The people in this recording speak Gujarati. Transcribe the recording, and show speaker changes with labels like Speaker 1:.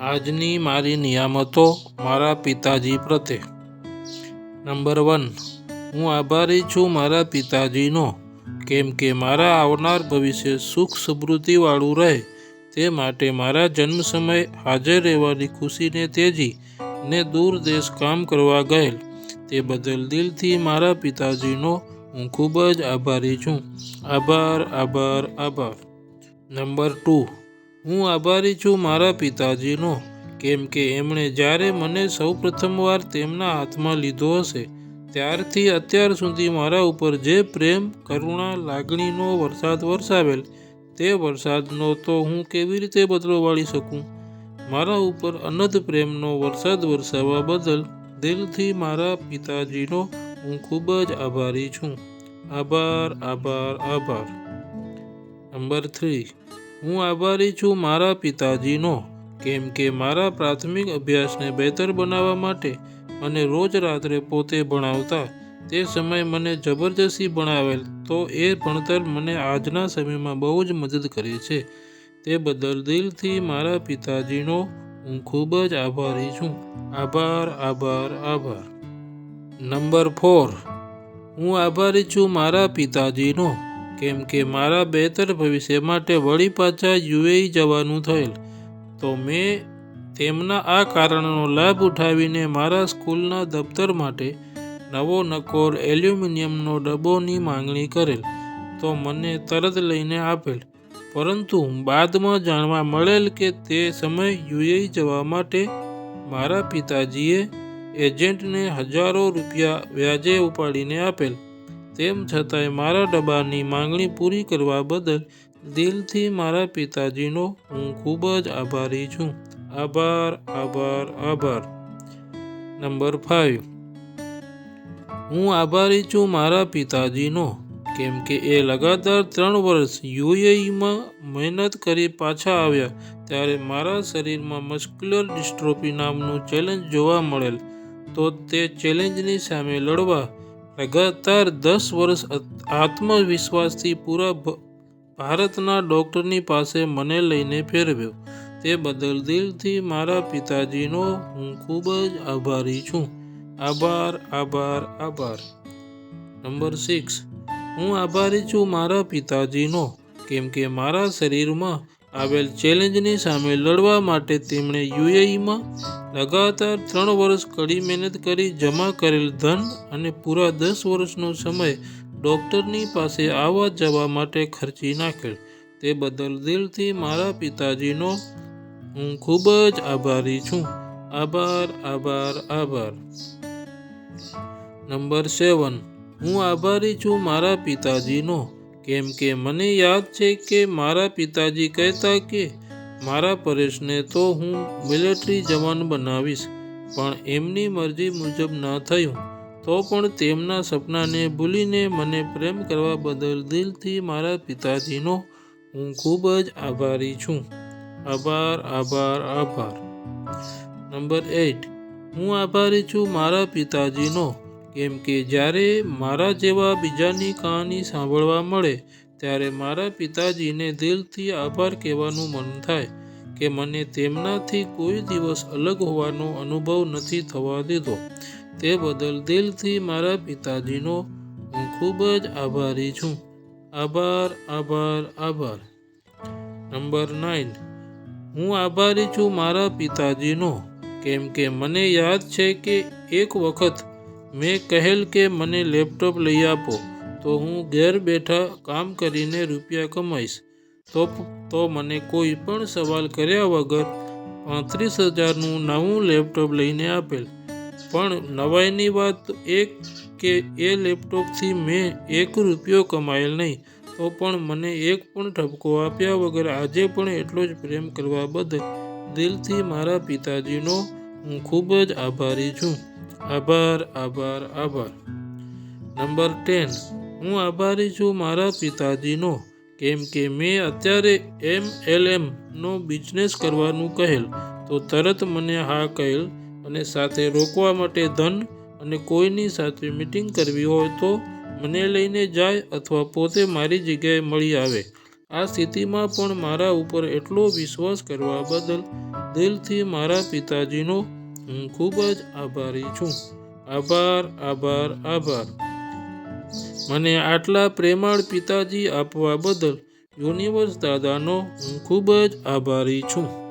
Speaker 1: આજની મારી નિયામતો મારા પિતાજી પ્રત્યે. નંબર 1, હું આભારી છું મારા પિતાજીનો, કેમ કે મારા આવનાર ભવિષ્ય સુખ સમૃદ્ધિવાળું રહે તે માટે મારા જન્મ સમયે હાજર રહેવાની ખુશીને તેજી ને દૂર દેશ કામ કરવા ગયેલ તે બદલ દિલથી મારા પિતાજીનો હું ખૂબ જ આભારી છું. આભાર, આભાર, આભાર. નંબર 2, હું આભારી છું મારા પિતાજીનો, કેમ કે એમણે જ્યારે મને સૌ પ્રથમવાર તેમના હાથમાં લીધો હશે ત્યારથી અત્યાર સુધી મારા ઉપર જે પ્રેમ, કરુણા, લાગણીનો વરસાદ વરસાવેલ તે વરસાદનો તો હું કેવી રીતે બદલો વાળી શકું. મારા ઉપર અનંત પ્રેમનો વરસાદ વરસાવવા બદલ દિલથી મારા પિતાજીનો હું ખૂબ જ આભારી છું. આભાર, આભાર, આભાર. નંબર 3, હું આભારી છું મારા પિતાજીનો, કેમ કે મારા પ્રાથમિક અભ્યાસને બહેતર બનાવવા માટે મને રોજ રાત્રે પોતે ભણાવતા તે સમયે મને જબરજસ્તી ભણાવેલ તો એ ભણતર મને આજના સમયમાં બહુ જ મદદ કરે છે. તે બદલ દિલથી મારા પિતાજીનો હું ખૂબ જ આભારી છું. આભાર, આભાર, આભાર. નંબર 4, હું આભારી છું મારા પિતાજીનો, કેમ કે મારા બહેતર ભવિષ્ય માટે વળી પાછા યુએઈ જવાનું થયેલ તો મેં તેમના આ કારણનો લાભ ઉઠાવીને મારા સ્કૂલના દફતર માટે નવો નકોર એલ્યુમિનિયમનો ડબ્બોની માંગણી કરેલ તો મને તરત લઈને આપેલ, પરંતુ બાદમાં જાણવા મળેલ કે તે સમયે યુએઈ જવા માટે મારા પિતાજીએ એજન્ટને હજારો રૂપિયા વ્યાજે ઉપાડીને આપેલ. તેમ છતાંય મારા ડબ્બાની માંગણી પૂરી કરવા બદલ દિલથી મારા પિતાજીનો હું ખૂબ જ આભારી છું. આભાર, આભાર, આભાર. નંબર 5, હું આભારી છું મારા પિતાજીનો, કેમ કે એ લગાતાર 3 વર્ષ યુએઈમાં મહેનત કરી પાછા આવ્યા ત્યારે મારા શરીરમાં મસ્ક્યુલર ડિસ્ટ્રોફી નામનું ચેલેન્જ જોવા મળેલ તો તે ચેલેન્જની સામે લડવા લગાતાર 10 વર્ષ આત્મવિશ્વાસથી પૂરા ભારતના ડૉક્ટરની પાસે મને લઈને ફેરવ્યો તે બદલ દિલથી મારા પિતાજીનો હું ખૂબ જ આભારી છું. આભાર, આભાર, આભાર. નંબર 6, હું આભારી છું મારા પિતાજીનો, કેમ કે મારા શરીરમાં આવેલ ચેલેન્જની સામે લડવા માટે તેમણે યુએઈમાં લગાતાર 3 વર્ષ કડી મહેનત કરી જમા કરેલ ધન અને પૂરા 10 વર્ષનો સમય ડૉક્ટરની પાસે આવવા જવા માટે ખર્ચી નાખેલ તે બદલ દિલથી મારા પિતાજીનો હું ખૂબ જ આભારી છું. આભાર, આભાર, આભાર. નંબર 7, હું આભારી છું મારા પિતાજીનો, કેમ કે મને યાદ છે કે મારા પિતાજી કહેતા કે મારા પરેશને તો હું મિલિટરી જવાન બનાવીશ, પણ એમની મરજી મુજબ ન થયું તો પણ તેમના સપનાને ભૂલીને મને પ્રેમ કરવા બદલ દિલથી મારા પિતાજીનો હું ખૂબ જ આભારી છું. આભાર, આભાર, આભાર. નંબર 8, હું આભારી છું મારા પિતાજીનો, કેમ કે જ્યારે મારા જેવા બીજાની કહાની સાંભળવા મળે ત્યારે મારા પિતાજીને દિલથી આભાર કહેવાનું મન થાય કે મને તેમનાથી કોઈ દિવસ અલગ હોવાનો અનુભવ નથી થવા દીધો તે બદલ દિલથી મારા પિતાજીનો હું ખૂબ જ આભારી છું. આભાર, આભાર, આભાર. નંબર 9, હું આભારી છું મારા પિતાજીનો, કેમ કે મને યાદ છે કે એક વખત મેં કહેલ કે મને લેપટોપ લઈ આપો તો હું ઘેર બેઠા કામ કરીને રૂપિયા કમાઈશ તો મને કોઈ પણ સવાલ કર્યા વગર 35,000નું નવું લેપટોપ લઈને આપેલ. પણ નવાઈની વાત એ કે એ લેપટોપથી મેં 1 રૂપિયો કમાયેલ નહીં તો પણ મને એક પણ ઠપકો આપ્યા વગર આજે પણ એટલો જ પ્રેમ કરવા બદલ દિલથી મારા પિતાજીનો હું ખૂબ જ આભારી છું. આભાર, આભાર, આભાર. નંબર 10, હું આભારી છું મારા પિતાજીનો, કેમ કે મેં અત્યારે MLMનો બિઝનેસ કરવાનું કહેલ તો તરત મને હા કહેલ અને સાથે રોકવા માટે ધન અને કોઈની સાથે મીટિંગ કરવી હોય તો મને લઈને જાય અથવા પોતે મારી જગ્યાએ મળી આવે આ સ્થિતિમાં પણ મારા ઉપર એટલો વિશ્વાસ કરવા બદલ દિલથી મારા પિતાજીનો હું ખૂબ જ આભારી છું. આભાર, આભાર, આભાર. મને આટલા પ્રેમાળ પિતાજી આપવા બદલ યુનિવર્સ દાદાનો હું ખૂબ જ આભારી છું.